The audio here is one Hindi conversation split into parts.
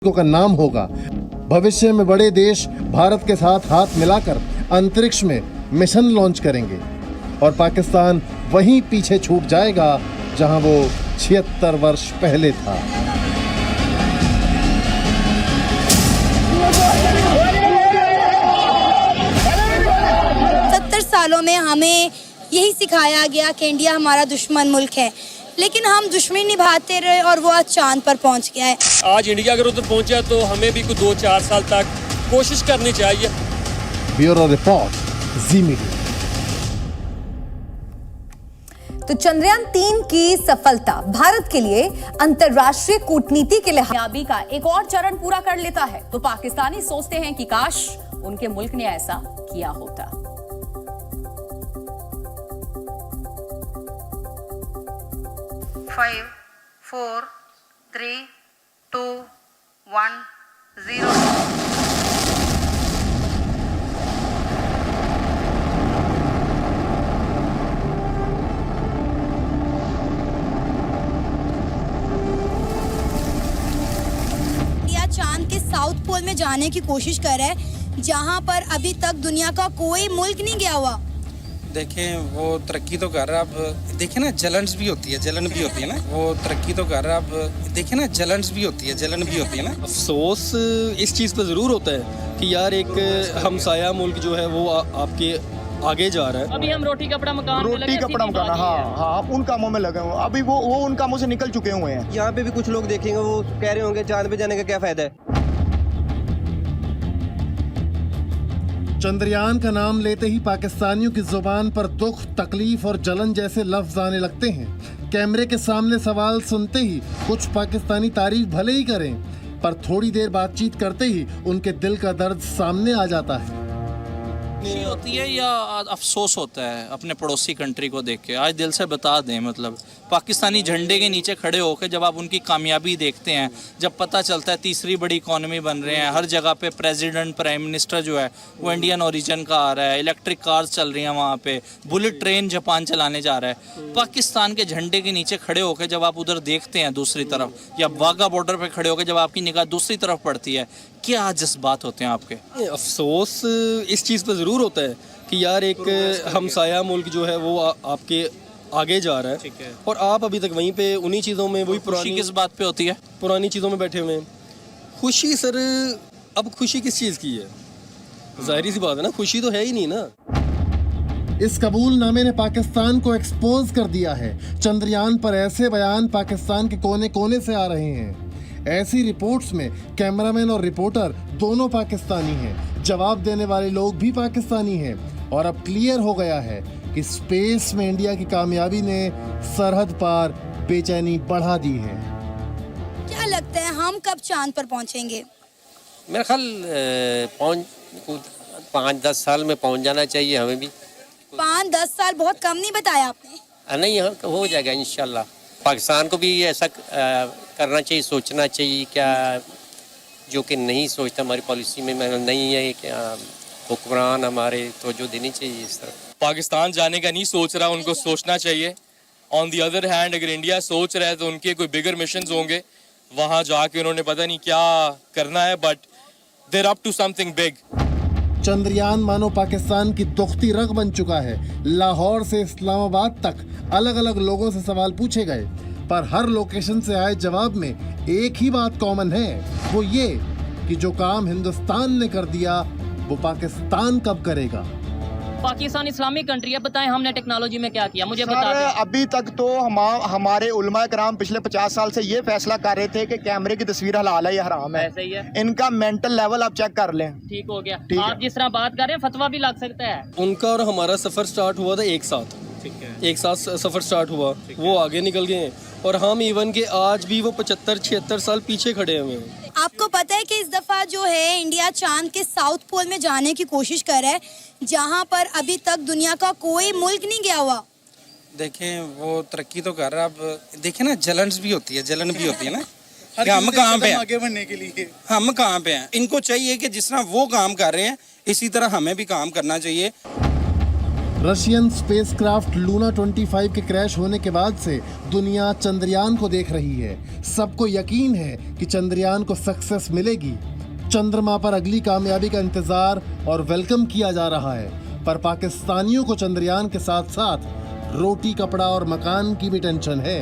इसको का नाम होगा। भविष्य में बड़े देश भारत के साथ हाथ मिलाकर अंतरिक्ष में मिशन लॉन्च करेंगे और पाकिस्तान वहीं पीछे छूट जाएगा जहां वो 76 वर्ष पहले था। सालों में हमें यही सिखाया गया कि इंडिया हमारा दुश्मन मुल्क है, लेकिन हम दुश्मनी निभाते रहे और वो आज चांद पर पहुंच गया है। आज इंडिया अगर उधर पहुंचा तो हमें भी कुछ 2-4 साल तक कोशिश करनी चाहिए। ब्यूरो रिपोर्ट, जी मीडिया। तो चंद्रयान 3 की सफलता भारत के लिए अंतर्राष्ट्रीय कूटनीति के लिहाज का एक और चरण पूरा कर लेता है तो पाकिस्तानी सोचते हैं कि काश उनके मुल्क ने ऐसा किया होता। Five, 4, 3, 2, 1, 0. इंडिया चांद के साउथ पोल में जाने की कोशिश कर रहा है, जहां पर अभी तक दुनिया का कोई मुल्क नहीं गया हुआ। देखें वो तरक्की तो कर रहा है, अब देखें ना जलन भी होती है ना, वो तरक्की तो कर रहा है, अब देखें ना जलन भी होती है ना। अफसोस इस चीज़ पे ज़रूर होता है कि यार एक हमसाया मुल्क जो है वो आपके आगे जा रहा है। अभी हम रोटी कपड़ा मकान हाँ उन कामों में लगे हुए, अभी वो उन कामों से निकल चुके हुए हैं। यहाँ पे भी कुछ लोग देखेंगे वो कह रहे होंगे चांद पे जाने का क्या फायदा है। चंद्रयान का नाम लेते ही पाकिस्तानियों की जुबान पर दुख, तकलीफ और जलन जैसे लफ्ज आने लगते हैं। कैमरे के सामने सवाल सुनते ही कुछ पाकिस्तानी तारीफ भले ही करें, पर थोड़ी देर बातचीत करते ही उनके दिल का दर्द सामने आ जाता है। खुशी होती है या अफसोस होता है अपने पड़ोसी कंट्री को देख के? आज दिल से बता दें, मतलब पाकिस्तानी झंडे के नीचे खड़े होकर जब आप उनकी कामयाबी देखते हैं, जब पता चलता है तीसरी बड़ी इकॉनमी बन रहे हैं, हर जगह पे प्रेसिडेंट प्राइम मिनिस्टर जो है वो इंडियन ओरिजिन का आ रहा है, इलेक्ट्रिक कार्स चल रही हैं वहाँ पे, बुलेट ट्रेन जापान चलाने जा रहा है, पाकिस्तान के झंडे के नीचे खड़े होकर जब आप उधर देखते हैं दूसरी तरफ, या वाघा बॉर्डर पर खड़े होकर जब आपकी निगाह दूसरी तरफ पड़ती है, क्या जज्बात होते हैं आपके? अफसोस इस चीज़ पे ज़रूर होता है कि यार एक हमसाया मुल्क जो है वो आपके आगे जा रहा है और आप अभी तक वहीं पे उन्हीं चीज़ों में वही पुरानी। किस बात पे होती है? पुरानी चीज़ों में बैठे हुए हैं। खुशी सर, अब खुशी किस चीज़ की है? जाहिर सी बात है ना, खुशी तो है ही नहीं ना। इस कबूलनामे ने पाकिस्तान को एक्सपोज कर दिया है। चंद्रयान पर ऐसे बयान पाकिस्तान के कोने कोने से आ रहे हैं। ऐसी रिपोर्ट्स में कैमरामैन और रिपोर्टर दोनों पाकिस्तानी हैं, जवाब देने वाले लोग भी पाकिस्तानी हैं और अब क्लियर हो गया है कि स्पेस में इंडिया की कामयाबी ने सरहद पार बेचैनी बढ़ा दी है। क्या लगता है हम कब चांद पर पहुंचेंगे? मेरा ख्याल 5-10 साल में पहुंच जाना चाहिए हमें भी। 5-10 साल बहुत कम नहीं बताया आपने? नहीं, हो जाएगा इंशाल्लाह। पाकिस्तान को भी ऐसा करना चाहिए, सोचना चाहिए, क्या जो कि नहीं सोचता हमारी पॉलिसी में नहीं है कि हुक्मरान हमारे तो जो देनी चाहिए इस तरह। पाकिस्तान जाने का नहीं सोच रहा, उनको सोचना चाहिए। ऑन दी अदर हैंड अगर इंडिया सोच रहा है तो उनके कोई बिगर मिशंस होंगे, वहाँ जाके उन्होंने पता नहीं क्या करना है, but they are up to something big. Chandrayaan मानो पाकिस्तान की दुखती रग बन चुका है। लाहौर से इस्लामाबाद तक अलग अलग लोगों से सवाल पूछे गए, पर हर लोकेशन से आए जवाब में एक ही बात कॉमन है, वो ये कि जो काम हिंदुस्तान ने कर दिया वो पाकिस्तान कब करेगा। पाकिस्तान इस्लामिक कंट्री है, बताएं हमने टेक्नोलॉजी में क्या किया, मुझे बता दें। अभी तक तो हमारे उलमा कराम पिछले 50 साल से ये फैसला कर रहे थे कि कैमरे की तस्वीर हलाल है या हराम है। ऐसे ही है। इनका मेंटल लेवल आप चेक कर लें। ठीक हो गया। आप जिस तरह बात कर रहे हैं फतवा भी लग सकता है। उनका और हमारा सफर स्टार्ट हुआ था एक साथ, एक साथ सफर स्टार्ट हुआ, वो आगे निकल गए और हम इवन के आज भी वो 75-76 साल पीछे खड़े हुए हैं। आपको पता है कि इस दफा जो है इंडिया चांद के साउथ पोल में जाने की कोशिश कर रहा है, जहां पर अभी तक दुनिया का कोई मुल्क नहीं गया हुआ। देखें वो तरक्की तो कर रहा है, अब देखें ना जलन भी होती है ना। हम कहाँ पे हैं आगे बढ़ने के लिए? हम कहाँ पे हैं? इनको चाहिए कि जिस तरह वो काम कर रहे हैं इसी तरह हमें भी काम करना चाहिए। रशियन स्पेसक्राफ्ट लूना 25 के क्रैश होने के बाद से दुनिया चंद्रयान को देख रही है। सबको यकीन है कि चंद्रयान को सक्सेस मिलेगी। चंद्रमा पर अगली कामयाबी का इंतजार और वेलकम किया जा रहा है। पर पाकिस्तानियों को चंद्रयान के साथ साथ रोटी, कपड़ा और मकान की भी टेंशन है।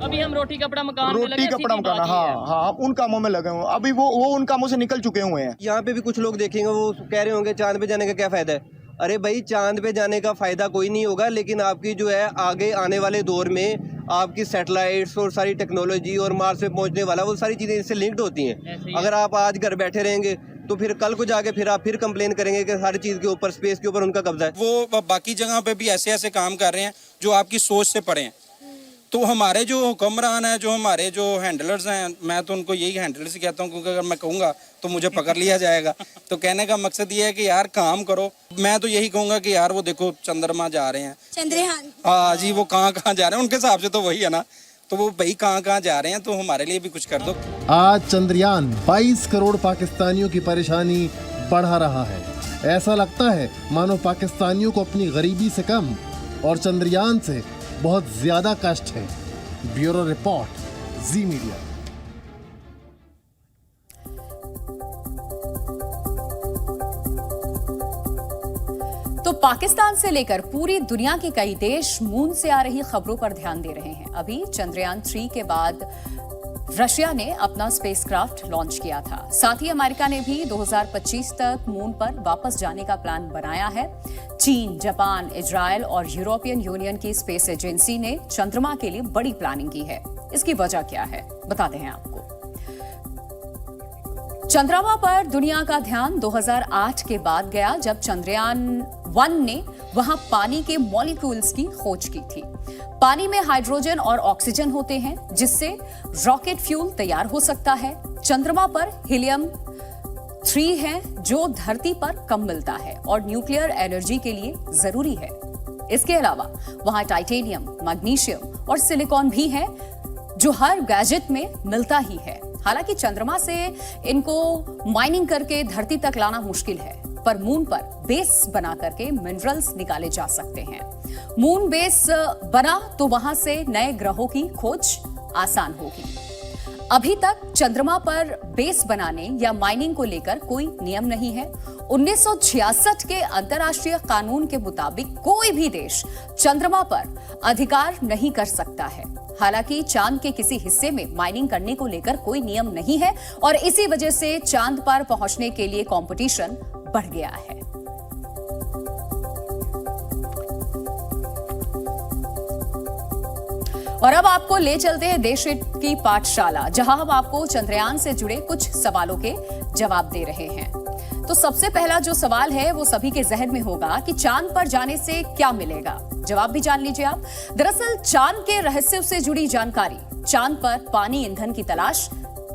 अभी हम रोटी कपड़ा मकान में लगे, रोटी कपड़ा सीधी मकान, बात ये है। हाँ, उन कामों में लगे हुए। अभी वो उन कामों से निकल चुके हुए हैं। यहाँ पे भी कुछ लोग देखेंगे, वो कह रहे होंगे चांद पे जाने का क्या फायदा है। अरे भाई, चांद पे जाने का फायदा कोई नहीं होगा, लेकिन आपकी जो है आगे आने वाले दौर में आपकी सैटेलाइट्स और सारी टेक्नोलॉजी और मार्स पे पहुंचने वाला, वो सारी चीजें इससे लिंक्ड होती हैं। अगर आप आज घर बैठे रहेंगे तो फिर कल को जाके फिर आप फिर कंप्लेन करेंगे कि हर चीज के ऊपर, स्पेस के ऊपर उनका कब्जा है। वो बाकी जगह पे भी ऐसे ऐसे काम कर रहे हैं जो आपकी सोच से परे हैं। तो हमारे जो हुक्मरान हैं, जो हमारे जो हैंडलर्स हैं, मैं तो उनको यही हैंडलर्स कहता हूँ, क्योंकि अगर मैं कहूँगा तो मुझे पकड़ लिया जाएगा। तो कहने का मकसद ये है कि यार काम करो। मैं तो यही कहूँगा कि यार वो देखो चंद्रमा जा रहे हैं, चंद्रयान, हाँ जी, वो कहाँ कहाँ जा रहे हैं, उनके हिसाब से तो वही है ना। तो वो भाई कहाँ कहाँ जा रहे हैं, तो हमारे लिए भी कुछ कर दो। आज चंद्रयान 22 करोड़ पाकिस्तानियों की परेशानी बढ़ा रहा है। ऐसा लगता है मानो पाकिस्तानियों को अपनी गरीबी से कम और चंद्रयान से बहुत ज्यादा कष्ट है। ब्यूरो रिपोर्ट, जी मीडिया। तो पाकिस्तान से लेकर पूरी दुनिया के कई देश मून से आ रही खबरों पर ध्यान दे रहे हैं। अभी चंद्रयान 3 के बाद रशिया ने अपना स्पेसक्राफ्ट लॉन्च किया था। साथ ही अमेरिका ने भी 2025 तक मून पर वापस जाने का प्लान बनाया है। चीन, जापान, इजराइल और यूरोपियन यूनियन की स्पेस एजेंसी ने चंद्रमा के लिए बड़ी प्लानिंग की है। इसकी वजह क्या है, बताते हैं आपको। चंद्रमा पर दुनिया का ध्यान 2008 के बाद गया, जब चंद्रयान 1 ने वहां पानी के मॉलिक्यूल्स की खोज की थी। पानी में हाइड्रोजन और ऑक्सीजन होते हैं, जिससे रॉकेट फ्यूल तैयार हो सकता है। चंद्रमा पर हीलियम 3 है, जो धरती पर कम मिलता है और न्यूक्लियर एनर्जी के लिए जरूरी है। इसके अलावा वहां टाइटेनियम, मैग्नीशियम और सिलिकॉन भी है, जो हर गैजेट में मिलता ही है। हालांकि चंद्रमा से इनको माइनिंग करके धरती तक लाना मुश्किल है, पर मून पर बेस बना करके मिनरल्स निकाले जा सकते हैं। मून बेस बना तो वहां से नए ग्रहों की खोज आसान होगी। अभी तक चंद्रमा पर बेस बनाने या माइनिंग को लेकर कोई नियम नहीं है। 1966 के अंतर्राष्ट्रीय कानून के मुताबिक कोई भी देश चंद्रमा पर अधिकार नहीं कर सकता है। हालांकि चांद के किसी हिस्से में माइनिंग करने को लेकर कोई नियम नहीं है और इसी वजह से चांद पर पहुंचने के लिए कंपटीशन बढ़ गया है। और अब आपको ले चलते हैं देश की पाठशाला, जहां हम आपको चंद्रयान से जुड़े कुछ सवालों के जवाब दे रहे हैं। तो सबसे पहला जो सवाल है वो सभी के जहन में होगा कि चांद पर जाने से क्या मिलेगा। जवाब भी जान लीजिए आप। दरअसल चांद के रहस्यों से जुड़ी जानकारी, चांद पर पानी, ईंधन की तलाश,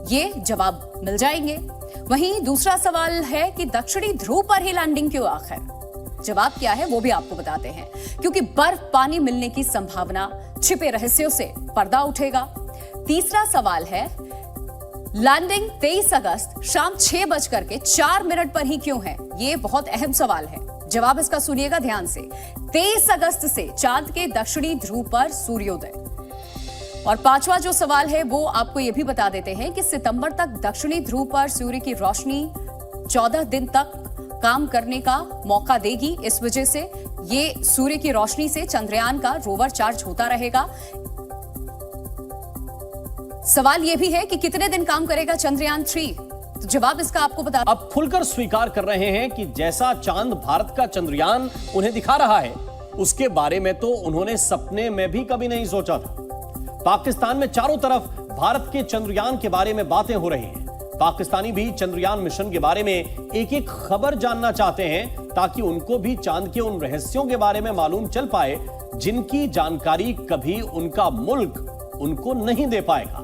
ये जवाब मिल जाएंगे। वहीं दूसरा सवाल है कि दक्षिणी ध्रुव पर ही लैंडिंग क्यों आखिर? जवाब क्या है वो भी आपको बताते हैं। क्योंकि बर्फ पानी मिलने की संभावना, छिपे रहस्यों से पर्दा उठेगा। तीसरा सवाल है लैंडिंग 23 अगस्त शाम 6:04 पर ही क्यों है? ये बहुत अहम सवाल है। जवाब इसका सुनिएगा ध्यान से। 23 अगस्त से चांद के दक्षिणी ध्रुव पर सूर्योदय। और पांचवा जो सवाल है वो आपको ये भी बता देते हैं कि सितंबर तक दक्षिणी ध्रुव पर सूर्य की रोशनी 14 दिन तक काम करने का मौका देगी। इस वजह से ये सूर्य की रोशनी से चंद्रयान का रोवर चार्ज होता रहेगा। सवाल ये भी है कि कितने दिन काम करेगा चंद्रयान 3? तो जवाब इसका आपको बता। अब खुलकर स्वीकार कर रहे हैं कि जैसा चांद भारत का चंद्रयान उन्हें दिखा रहा है, उसके बारे में तो उन्होंने सपने में भी कभी नहीं सोचा था। पाकिस्तान में चारों तरफ भारत के चंद्रयान के बारे में बातें हो रही हैं। पाकिस्तानी भी चंद्रयान मिशन के बारे में एक एक खबर जानना चाहते हैं, ताकि उनको भी चांद के उन रहस्यों के बारे में मालूम चल पाए जिनकी जानकारी कभी उनका मुल्क उनको नहीं दे पाएगा।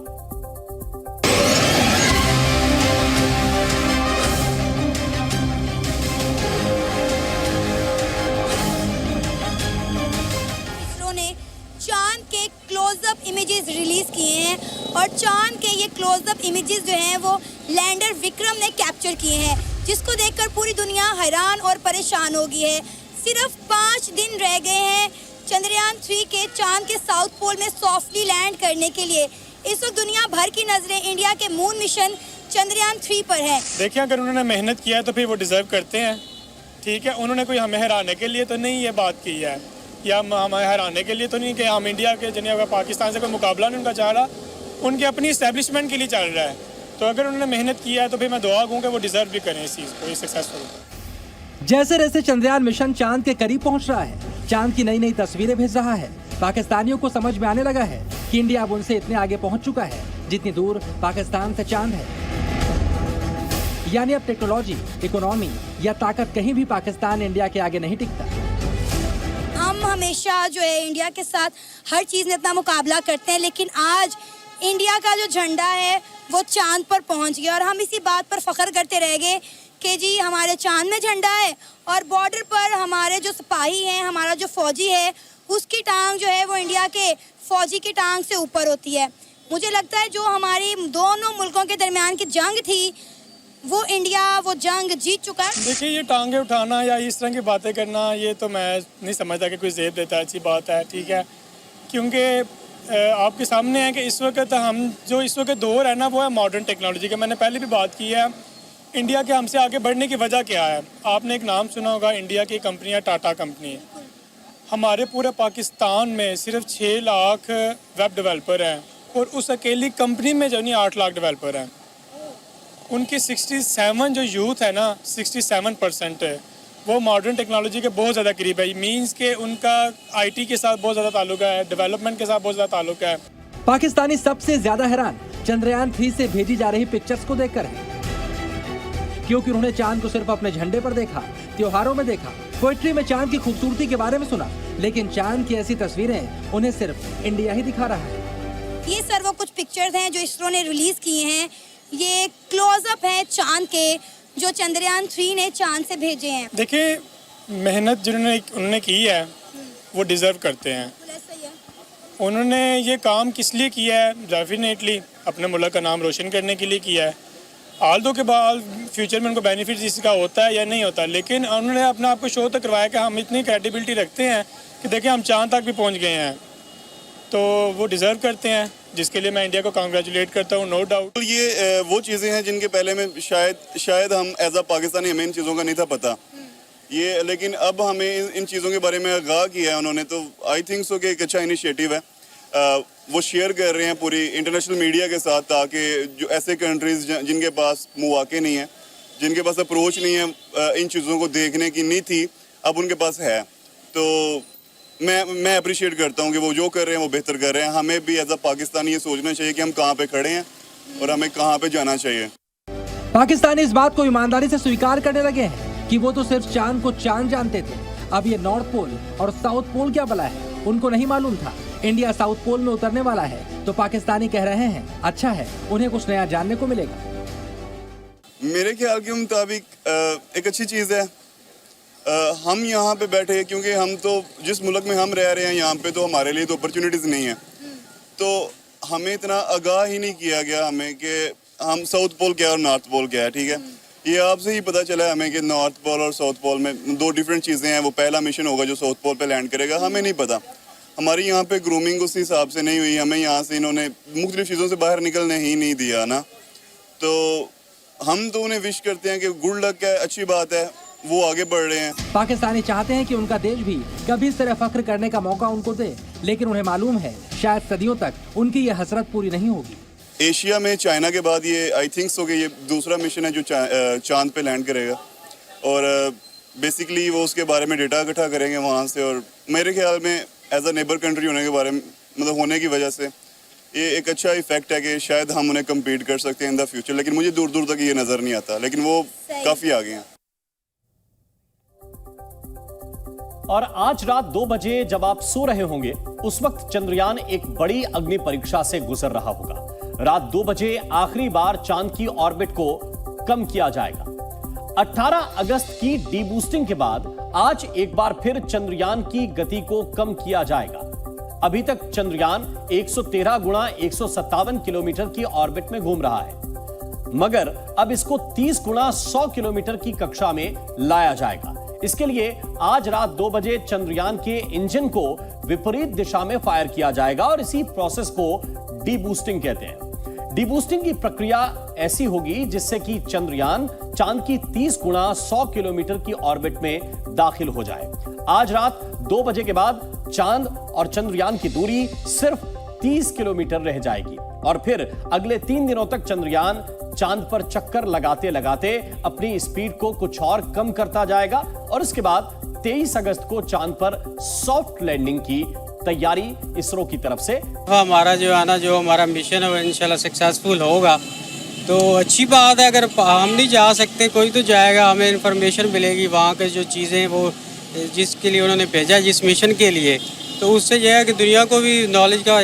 इसरो ने चांद के क्लोजअप इमेजेस रिलीज किए हैं और चांद के ये क्लोजअप इमेजेस जो हैं वो लैंडर विक्रम ने कैप्चर किए हैं, जिसको देखकर पूरी दुनिया हैरान और परेशान हो गई है। सिर्फ 5 दिन रह गए हैं चंद्रयान 3 के चांद के साउथ पोल में सॉफ्टली लैंड करने के लिए। इस वक्त दुनिया भर की नजरें इंडिया के मून मिशन चंद्रयान 3 पर है। देखिए, अगर उन्होंने मेहनत किया है तो फिर वो डिजर्व करते हैं, ठीक है। उन्होंने कोई हमें हराने के लिए तो नहीं ये बात की है, या हमें हराने के लिए तो नहीं कि हम इंडिया के जनिया पाकिस्तान से कोई मुकाबला नहीं उनका चाह रहा, उनके अपनी इस्टेब्लिशमेंट के लिए चल रहा है। तो अगर उन्होंने मेहनत किया है तो फिर मैं दुआ दूंगा वो डिजर्व भी करें इस चीज़ को, ये सक्सेसफुल। जैसे जैसे चंद्रयान मिशन चांद के करीब पहुंच रहा है, चांद की नई नई तस्वीरें भेज रहा है, पाकिस्तानियों को समझ में आने लगा है कि इंडिया अब उनसे इतने आगे पहुंच चुका है जितनी दूर पाकिस्तान से चांद है। यानी अब टेक्नोलॉजी, इकोनॉमी या ताकत कहीं भी पाकिस्तान इंडिया के आगे नहीं टिकता। हम हमेशा जो है इंडिया के साथ हर चीज़ में अपना मुकाबला करते हैं, लेकिन आज इंडिया का जो झंडा है वो चांद पर पहुंच गया और हम इसी बात पर फख्र करते रह गए कि जी हमारे चांद में झंडा है और बॉर्डर पर हमारे जो सिपाही हैं, हमारा जो फौजी है, उसकी टांग जो है वो इंडिया के फौजी की टांग से ऊपर होती है। मुझे लगता है जो हमारी दोनों मुल्कों के दरमियान की जंग थी वो इंडिया वो जंग जीत चुका है। देखिए, ये टांगे उठाना या इस तरह की बातें करना, ये तो मैं नहीं समझता कि कोई ज़ेब देता है, अच्छी बात है, ठीक है। क्योंकि आपके सामने है कि इस वक्त हम जो इस वक्त दौर है ना वो है मॉडर्न टेक्नोलॉजी का। मैंने पहले भी बात की है, इंडिया के हमसे आगे बढ़ने की वजह क्या है। आपने एक नाम सुना होगा, इंडिया की कंपनी है टाटा कंपनी। हमारे पूरे पाकिस्तान में सिर्फ 6 लाख वेब डेवलपर हैं और उस अकेली कंपनी में जो नहीं 8 लाख डेवलपर हैं। उनकी 67 जो यूथ है ना, 67% है, वो मॉडर्न टेक्नोलॉजी के बहुत ज़्यादा करीब है। मीन्स के उनका आईटी के साथ बहुत ज़्यादा ताल्लुक है, डेवलपमेंट के साथ बहुत ज़्यादा ताल्लुक है। पाकिस्तानी सबसे ज्यादा हैरान चंद्रयान 3 से भेजी जा रही पिक्चर्स को देखकर है, क्योंकि उन्होंने चांद को सिर्फ अपने झंडे पर देखा, त्योहारों में देखा, पोएट्री में चांद की खूबसूरती के बारे में सुना, लेकिन चांद की ऐसी तस्वीरें उन्हें सिर्फ इंडिया ही दिखा रहा है। ये सर वो कुछ पिक्चर्स हैं जो इसरो ने रिलीज किए हैं। ये क्लोजअप है चांद के जो चंद्रयान 3 ने चांद से भेजे हैं। देखिए, मेहनत जिन्होंने उन्होंने की है वो डिज़र्व करते हैं। उन्होंने ये काम किस लिए किया है? डेफिनेटली अपने मुल्क का नाम रोशन करने के लिए किया है। आल्दो के बाद फ्यूचर में उनको बेनिफिट इसका होता है या नहीं होता, लेकिन उन्होंने अपने आप को शो तक करवाया कि हम इतनी क्रेडिबिलिटी रखते हैं कि देखिए हम चांद तक भी पहुँच गए हैं, तो वो डिज़र्व करते हैं, जिसके लिए मैं इंडिया को कांग्रेचुलेट करता हूँ, नो डाउट। ये वो चीज़ें हैं जिनके पहले में शायद हम एज अ पाकिस्तानी हमें इन चीज़ों का नहीं था पता ये, लेकिन अब हमें इन चीज़ों के बारे में आगाह किया है उन्होंने, तो आई थिंक सो कि एक अच्छा इनिशिएटिव है। वो शेयर कर रहे हैं पूरी इंटरनेशनल मीडिया के साथ, ताकि जो ऐसे कंट्रीज़ जिनके पास मौके नहीं है, जिनके पास अप्रोच नहीं है इन चीज़ों को देखने की नहीं थी, अब उनके पास है। तो मैं अप्रिशिएट करता हूँ कि वो जो कर रहे हैं वो बेहतर कर रहे हैं। हमें भी एज अ पाकिस्तानी ये सोचना चाहिए कि हम कहाँ पे खड़े हैं और हमें कहाँ पे जाना चाहिए। पाकिस्तानी इस बात को ईमानदारी से स्वीकार करने लगे हैं कि वो तो सिर्फ चांद को चांद जानते थे, अब ये नॉर्थ पोल और साउथ पोल क्या भला है उनको नहीं मालूम था। इंडिया साउथ पोल में उतरने वाला है तो पाकिस्तानी कह रहे हैं अच्छा है, उन्हें कुछ नया जानने को मिलेगा। मेरे ख्याल के मुताबिक एक अच्छी चीज़ है। हम यहाँ पे बैठे हैं क्योंकि हम तो जिस मुल्क में हम रह रहे हैं यहाँ पे तो हमारे लिए तो अपॉर्चुनिटीज़ नहीं है, तो हमें इतना आगाह ही नहीं किया गया हमें कि हम साउथ पोल क्या और नॉर्थ पोल क्या है, ठीक है। ये आपसे ही पता चला हमें कि नॉर्थ पोल और साउथ पोल में 2 डिफरेंट चीज़ें हैं। वो पहला मिशन होगा जो साउथ पोल पे लैंड करेगा, हमें नहीं पता। हमारी यहाँ पे ग्रूमिंग उस हिसाब से नहीं हुई, हमें यहाँ से इन्होंने मुख्तलिफ चीज़ों से बाहर निकलने ही नहीं दिया ना, तो हम तो उन्हें विश करते हैं कि गुड लक है, अच्छी बात है, वो आगे बढ़ रहे हैं। पाकिस्तानी चाहते हैं कि उनका देश भी कभी इस तरह फख्र करने का मौका उनको दे, लेकिन उन्हें मालूम है शायद सदियों तक उनकी ये हसरत पूरी नहीं होगी। एशिया में चाइना के बाद ये आई थिंक सो कि ये दूसरा मिशन है जो चांद पे लैंड करेगा, और बेसिकली वो उसके बारे में डेटा इकट्ठा करेंगे वहाँ से, और मेरे ख्याल में एज अ नेबर कंट्री होने के बारे में मतलब होने की वजह से ये एक अच्छा इफेक्ट है कि शायद हम उन्हें कम्पीट कर सकते हैं इन द फ्यूचर, लेकिन मुझे दूर दूर तक ये नज़र नहीं आता, लेकिन वो काफ़ी आगे हैं। और आज रात 2 बजे जब आप सो रहे होंगे उस वक्त चंद्रयान एक बड़ी अग्नि परीक्षा से गुजर रहा होगा। रात 2 बजे आखिरी बार चांद की ऑर्बिट को कम किया जाएगा। 18 अगस्त की डीबूस्टिंग के बाद आज एक बार फिर चंद्रयान की गति को कम किया जाएगा। अभी तक चंद्रयान 113 गुणा 157 किलोमीटर की ऑर्बिट में घूम रहा है, मगर अब इसको 30 गुणा 100 किलोमीटर की कक्षा में लाया जाएगा। इसके लिए आज रात 2 बजे चंद्रयान के इंजन को विपरीत दिशा में फायर किया जाएगा और इसी प्रोसेस को डीबूस्टिंग कहते हैं। डीबूस्टिंग की प्रक्रिया ऐसी होगी जिससे कि चंद्रयान चांद की 30 गुना 100 किलोमीटर की ऑर्बिट में दाखिल हो जाए। आज रात 2 बजे के बाद चांद और चंद्रयान की दूरी सिर्फ 30 किलोमीटर रह जाएगी और फिर अगले 3 दिनों तक चंद्रयान चांद पर चक्कर लगाते लगाते अपनी स्पीड को कुछ और कम करता जाएगा और इसके बाद 23 अगस्त को चांद पर सॉफ्ट लैंडिंग की तैयारी इसरो की तरफ से। हमारा जो है ना, जो हमारा मिशन है वो इंशाल्लाह सक्सेसफुल होगा तो अच्छी बात है। अगर हम नहीं जा सकते कोई तो जाएगा, हमें इंफॉर्मेशन मिलेगी वहाँ के जो चीज़ें वो जिसके लिए उन्होंने भेजा जिस मिशन के लिए, तो उससे यह है कि दुनिया को भी नॉलेज का